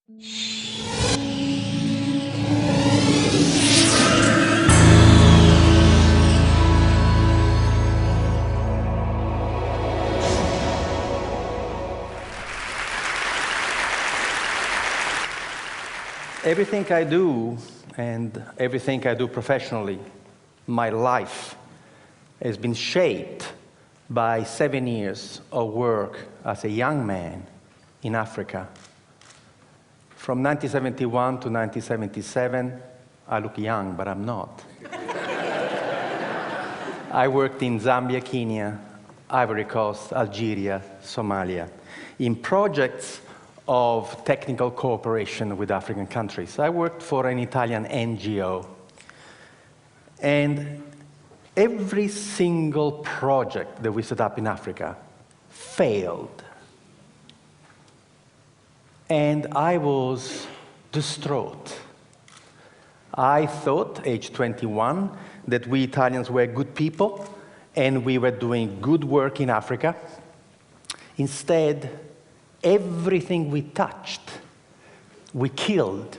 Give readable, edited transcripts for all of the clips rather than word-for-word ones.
Everything I do, and everything I do professionally, my life, has been shaped by 7 years of work as a young man in Africa. From 1971 to 1977, I look young, but I'm not. I worked in Zambia, Kenya, Ivory Coast, Algeria, Somalia, in projects of technical cooperation with African countries. I worked for an Italian NGO. And every single project that we set up in Africa failed. And I was distraught. I thought, age 21, that we Italians were good people and we were doing good work in Africa. Instead, everything we touched, we killed.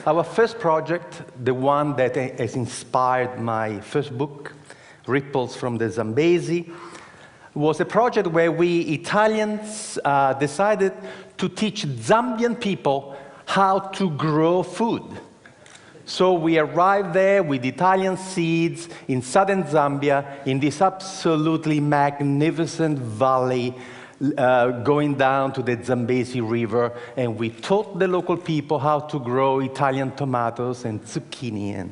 Our first project, the one that has inspired my first book, Ripples from the Zambezi, was a project where we Italians decided to teach Zambian people how to grow food. So we arrived there with Italian seeds in southern Zambia, in this absolutely magnificent valley, going down to the Zambezi River, and we taught the local people how to grow Italian tomatoes and zucchini.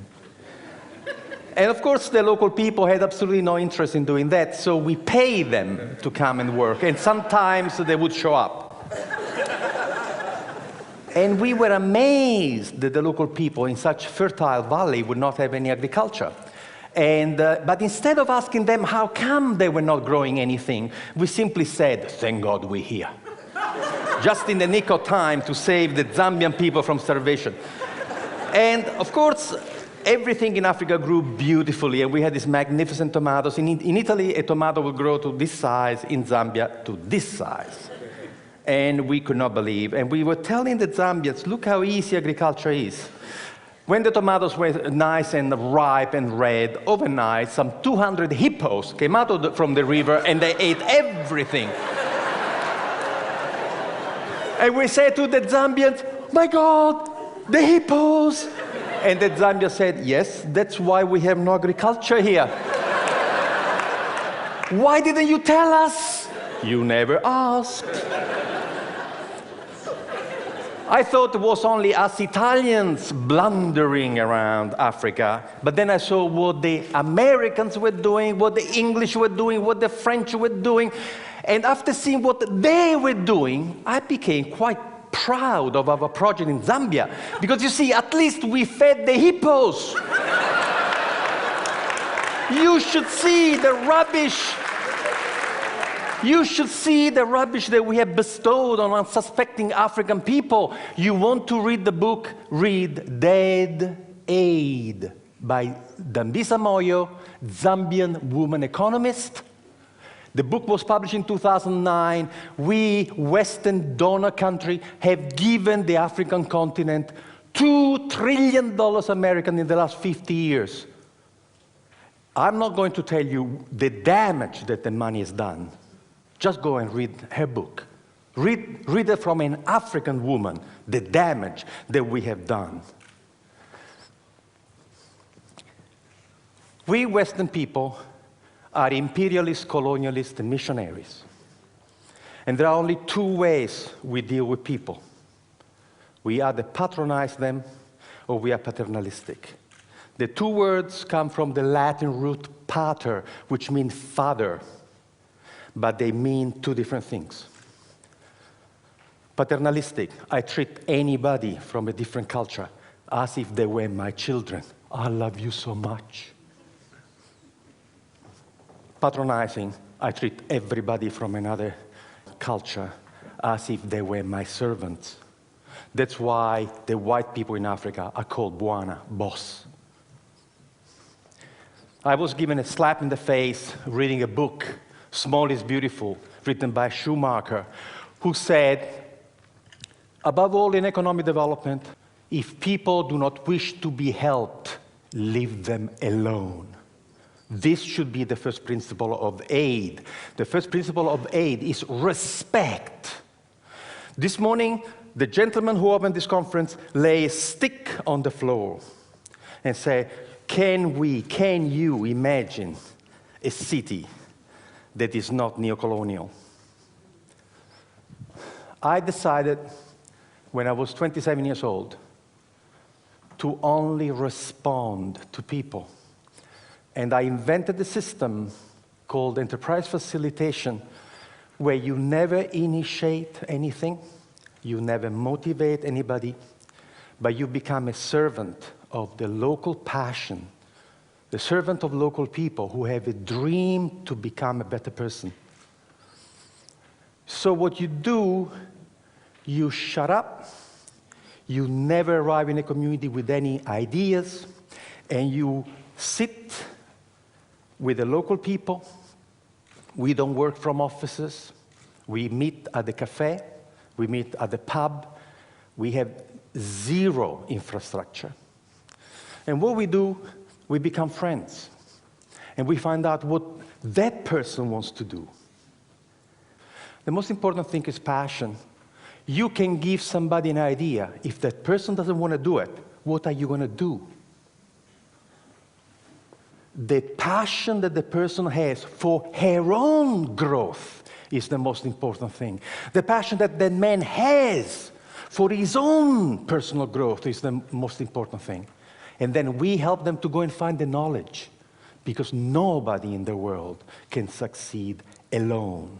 And of course, the local people had absolutely no interest in doing that, so we paid them to come and work, and sometimes they would show up. And we were amazed that the local people in such fertile valley would not have any agriculture. But instead of asking them how come they were not growing anything, we simply said, thank God we're here. Just in the nick of time to save the Zambian people from starvation. And of course, everything in Africa grew beautifully, and we had these magnificent tomatoes. In Italy, a tomato would grow to this size, in Zambia, to this size. And we could not believe. And we were telling the Zambians, look how easy agriculture is. When the tomatoes were nice and ripe and red, overnight, some 200 hippos came out from the river and they ate everything. And we said to the Zambians, my God, the hippos! And the Zambians said, yes, that's why we have no agriculture here. Why didn't you tell us? You never asked. I thought it was only us Italians blundering around Africa, but then I saw what the Americans were doing, what the English were doing, what the French were doing, and after seeing what they were doing, I became quite proud of our project in Zambia, because you see, at least we fed the hippos. You should see the rubbish. You should see the rubbish that we have bestowed on unsuspecting African people. You want to read the book? Read Dead Aid by Dambisa Moyo, Zambian woman economist. The book was published in 2009. We, Western donor country, have given the African continent $2 trillion American in the last 50 years. I'm not going to tell you the damage that the money has done. Just go and read her book. Read it from an African woman, the damage that we have done. We Western people are imperialist, colonialist, and missionaries. And there are only two ways we deal with people. We either patronize them or we are paternalistic. The two words come from the Latin root pater, which means father. But they mean two different things. Paternalistic, I treat anybody from a different culture as if they were my children. I love you so much. Patronizing, I treat everybody from another culture as if they were my servants. That's why the white people in Africa are called Bwana, boss. I was given a slap in the face reading a book, Small is Beautiful, written by Schumacher, who said, Above all, in economic development, if people do not wish to be helped, leave them alone. This should be the first principle of aid. The first principle of aid is respect. This morning, the gentleman who opened this conference lay a stick on the floor and said, can you imagine a city that is not neo-colonial? I decided, when I was 27 years old, to only respond to people. And I invented a system called enterprise facilitation, where you never initiate anything, you never motivate anybody, but you become a servant of the local passion, the servant of local people who have a dream to become a better person. So what you do, you shut up, you never arrive in a community with any ideas, and you sit with the local people. We don't work from offices. We meet at the cafe. We meet at the pub. We have zero infrastructure. And what we do, we become friends. And we find out what that person wants to do. The most important thing is passion. You can give somebody an idea. If that person doesn't want to do it, what are you going to do? The passion that the person has for her own growth is the most important thing. The passion that the man has for his own personal growth is the most important thing. And then we help them to go and find the knowledge, because nobody in the world can succeed alone.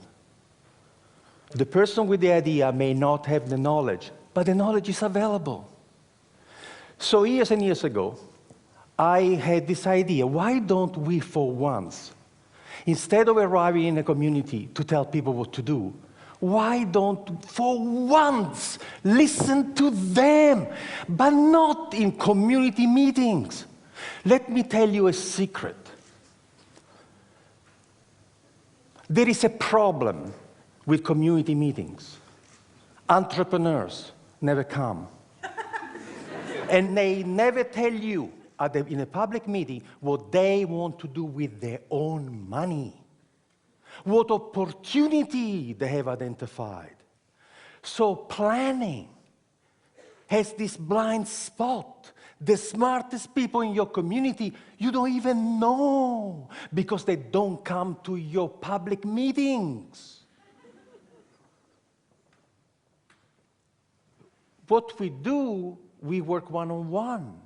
The person with the idea may not have the knowledge, but the knowledge is available. So years and years ago, I had this idea, why don't we for once, instead of arriving in a community to tell people what to do, why don't for once listen to them, but not in community meetings? Let me tell you a secret. There is a problem with community meetings. Entrepreneurs never come. And they never tell you in a public meeting what they want to do with their own money, what opportunity they have identified. So planning has this blind spot. The smartest people in your community, you don't even know, because they don't come to your public meetings. What we do, we work one-on-one.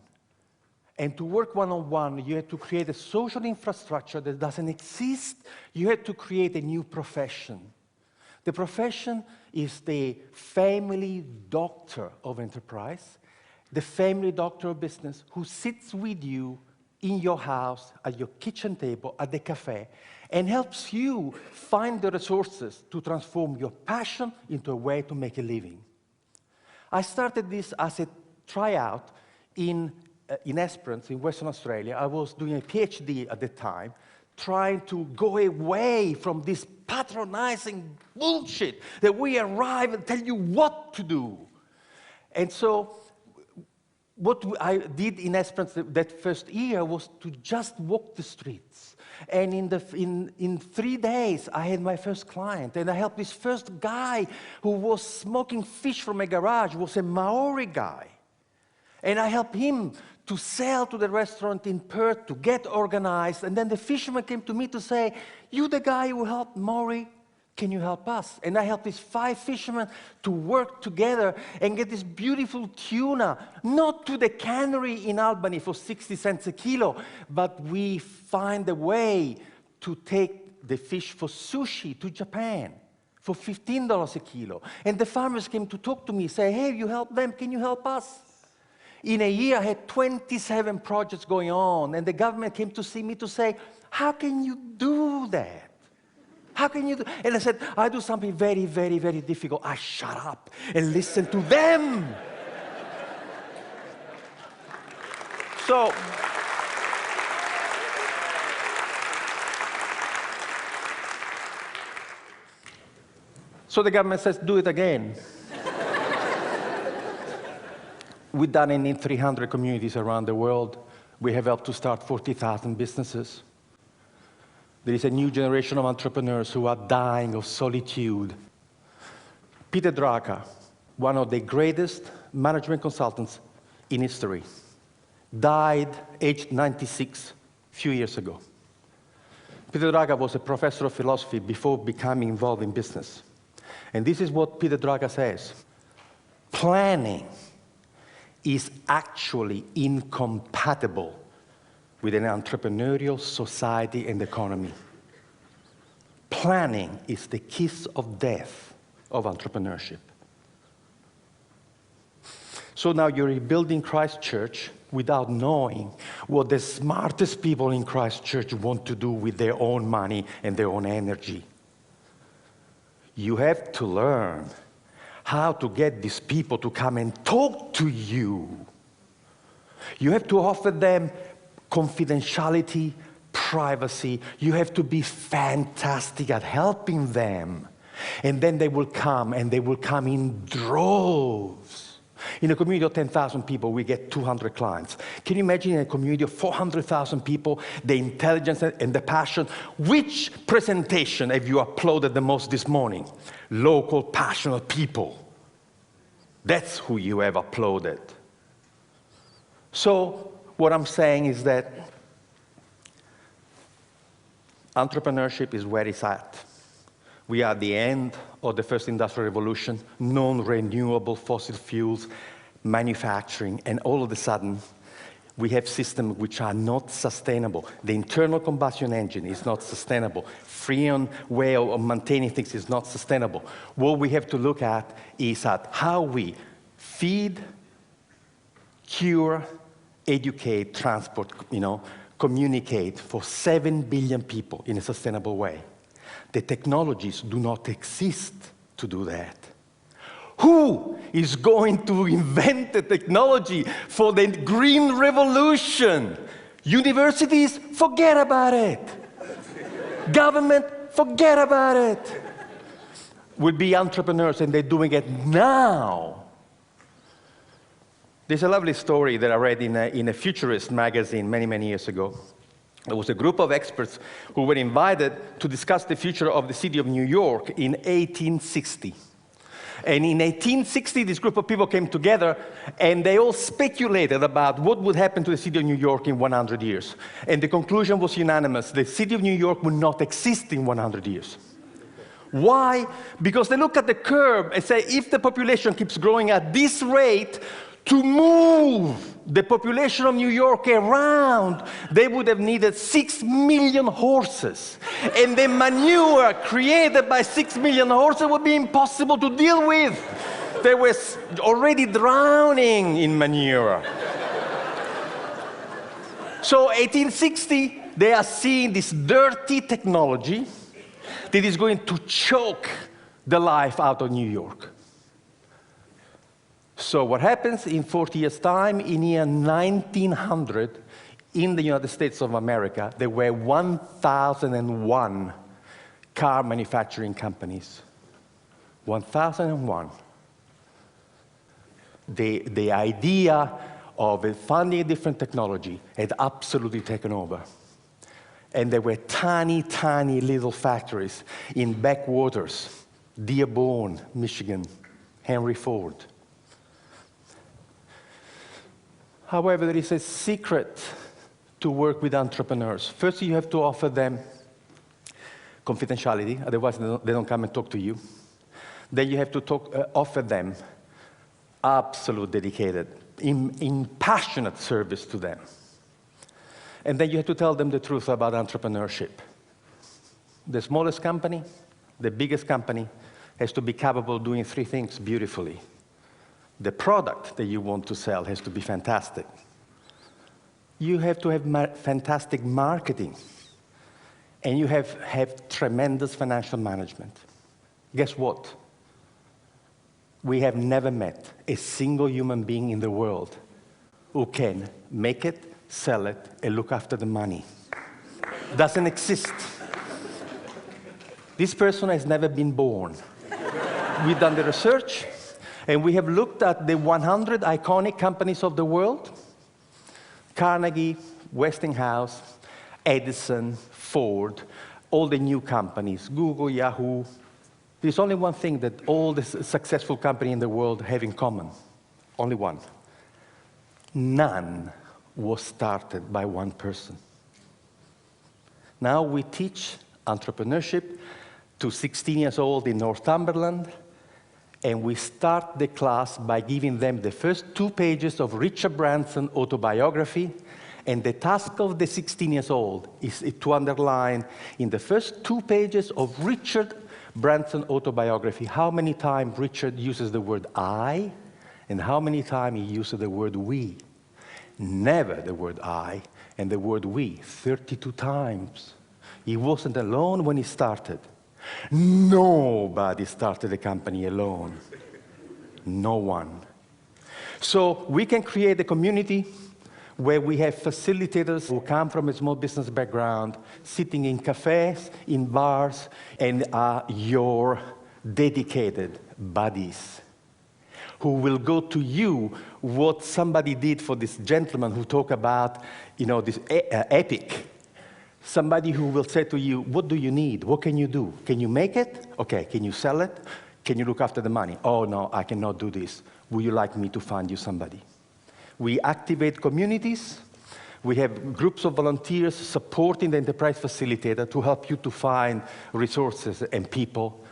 And to work one-on-one, you have to create a social infrastructure that doesn't exist. You have to create a new profession. The profession is the family doctor of enterprise, the family doctor of business, who sits with you in your house, at your kitchen table, at the cafe, and helps you find the resources to transform your passion into a way to make a living. I started this as a tryout in Esperance, in Western Australia. I was doing a PhD at the time, trying to go away from this patronizing bullshit that we arrive and tell you what to do. And so what I did in Esperance that first year was to just walk the streets. And in 3 days, I had my first client. And I helped this first guy who was smoking fish from a garage, was a Maori guy. And I helped him to sell to the restaurant in Perth, to get organized. And then the fisherman came to me to say, you the guy who helped Maori, can you help us? And I helped these 5 fishermen to work together and get this beautiful tuna, not to the cannery in Albany for 60 cents a kilo, but we find a way to take the fish for sushi to Japan for $15 a kilo. And the farmers came to talk to me, say, hey, you help them, can you help us? In a year, I had 27 projects going on, and the government came to see me to say, how can you do that? How can you do? And I said, I do something very, very, very difficult. I shut up and listen to them. So the government says, do it again. We've done it in 300 communities around the world. We have helped to start 40,000 businesses. There is a new generation of entrepreneurs who are dying of solitude. Peter Drucker, one of the greatest management consultants in history, died aged 96 a few years ago. Peter Drucker was a professor of philosophy before becoming involved in business. And this is what Peter Drucker says: planning is actually incompatible with an entrepreneurial society and economy. Planning is the kiss of death of entrepreneurship. So now you're rebuilding Christ Church without knowing what the smartest people in Christ Church want to do with their own money and their own energy. You have to learn how to get these people to come and talk to you. You have to offer them confidentiality, privacy. You have to be fantastic at helping them. And then they will come, and they will come in droves. In a community of 10,000 people, we get 200 clients. Can you imagine in a community of 400,000 people, the intelligence and the passion? Which presentation have you uploaded the most this morning? Local, passionate people. That's who you have uploaded. So what I'm saying is that entrepreneurship is where it's at. We are at the end of the first industrial revolution, non-renewable fossil fuels, manufacturing, and all of a sudden, we have systems which are not sustainable. The internal combustion engine is not sustainable. Freon way of maintaining things is not sustainable. What we have to look at is at how we feed, cure, educate, transport, communicate for 7 billion people in a sustainable way. The technologies do not exist to do that. Who is going to invent the technology for the green revolution? Universities, forget about it. Government, forget about it. Will be entrepreneurs, and they're doing it now. There's a lovely story that I read in a futurist magazine many, many years ago. There was a group of experts who were invited to discuss the future of the city of New York in 1860. And in 1860, this group of people came together, and they all speculated about what would happen to the city of New York in 100 years. And the conclusion was unanimous. The city of New York would not exist in 100 years. Why? Because they look at the curve and say, if the population keeps growing at this rate, to move the population of New York around, they would have needed 6 million horses. And the manure created by 6 million horses would be impossible to deal with. They were already drowning in manure. So 1860, they are seeing this dirty technology that is going to choke the life out of New York. So what happens in 40 years' time, in year 1900, in the United States of America, there were 1,001 car manufacturing companies. 1,001. The idea of funding a different technology had absolutely taken over. And there were tiny, tiny little factories in backwaters, Dearborn, Michigan, Henry Ford. However, there is a secret to work with entrepreneurs. First, you have to offer them confidentiality, otherwise they don't come and talk to you. Then you have to offer them absolute dedicated, passionate service to them. And then you have to tell them the truth about entrepreneurship. The smallest company, the biggest company, has to be capable of doing 3 things beautifully. The product that you want to sell has to be fantastic. You have to have fantastic marketing. And you have tremendous financial management. Guess what? We have never met a single human being in the world who can make it, sell it, and look after the money. Doesn't exist. This person has never been born. We've done the research. And we have looked at the 100 iconic companies of the world: Carnegie, Westinghouse, Edison, Ford, all the new companies, Google, Yahoo. There's only one thing that all the successful companies in the world have in common. Only one. None was started by one person. Now we teach entrepreneurship to 16 years old in Northumberland, and we start the class by giving them the first 2 pages of Richard Branson's autobiography, and the task of the 16 years old is to underline in the first 2 pages of Richard Branson's autobiography how many times Richard uses the word I, and how many times he uses the word we. Never the word I and the word we, 32 times. He wasn't alone when he started. Nobody started a company alone. No one. So we can create a community where we have facilitators who come from a small business background, sitting in cafes, in bars, and are your dedicated buddies, who will go to you what somebody did for this gentleman who talked about, this epic. Somebody who will say to you, what do you need? What can you do? Can you make it? Okay, can you sell it? Can you look after the money? Oh, no, I cannot do this. Would you like me to find you somebody? We activate communities. We have groups of volunteers supporting the enterprise facilitator to help you to find resources and people.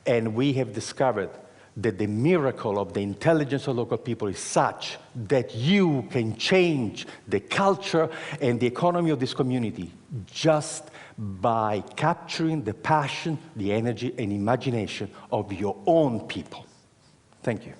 And we have discovered that the miracle of the intelligence of local people is such that you can change the culture and the economy of this community just by capturing the passion, the energy, and imagination of your own people. Thank you.